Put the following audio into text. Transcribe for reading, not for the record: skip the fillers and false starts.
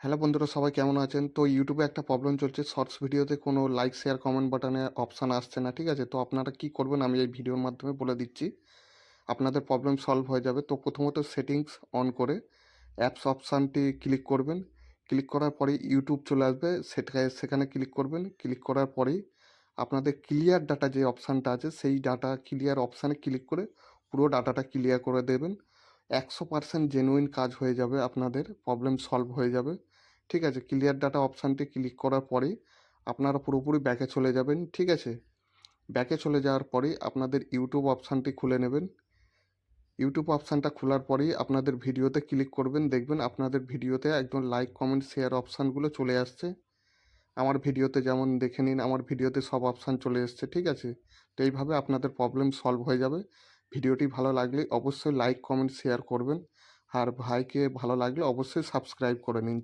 Hello বন্ধুরা, সবাই কেমন আছেন? তো ইউটিউবে একটা প্রবলেম চলছে, শর্টস ভিডিওতে কোনো লাইক শেয়ার কমেন্ট বাটনে অপশান আসছে না, ঠিক আছে? তো আপনারা কি করবেন আমি এই ভিডিওর মাধ্যমে বলে দিচ্ছি। আপনাদের প্রবলেম সলভ হয়ে যাবে। তো প্রথমত সেটিংস অন করে অ্যাপস অপশানটি ক্লিক করবেন। ক্লিক করার পরেই ইউটিউব চলে আসবে, সেখানে ক্লিক করবেন। ক্লিক করার পরেই আপনাদের ক্লিয়ার ডাটা যে অপশানটা আছে সেই ডাটা ক্লিয়ার অপশানে ক্লিক করে পুরো ডাটাটা ক্লিয়ার করে দেবেন। 100% জেনুইন কাজ হয়ে যাবে, আপনাদের প্রবলেম সলভ হয়ে যাবে। ঠিক আছে? ক্লিয়ার ডাটা অপশানটি ক্লিক করার পরেই আপনারা পুরোপুরি ব্যাকে চলে যাবেন। ঠিক আছে? ব্যাকে চলে যাওয়ার পরেই আপনাদের ইউটিউব অপশানটি খুলে নেবেন। ইউটিউব অপশানটা খোলার পরেই আপনাদের ভিডিওতে ক্লিক করবেন। দেখবেন আপনাদের ভিডিওতে একদম লাইক, কমেন্ট, শেয়ার অপশানগুলো চলে আসছে। আমার ভিডিওতে যেমন দেখে নিন, আমার ভিডিওতে সব অপশান চলে এসছে। ঠিক আছে? তো এইভাবে আপনাদের প্রবলেম সলভ হয়ে যাবে। ভিডিওটি ভালো লাগলে অবশ্যই লাইক, কমেন্ট, শেয়ার করবেন। আর ভাইকে ভালো লাগলে অবশ্যই সাবস্ক্রাইব করে নিন।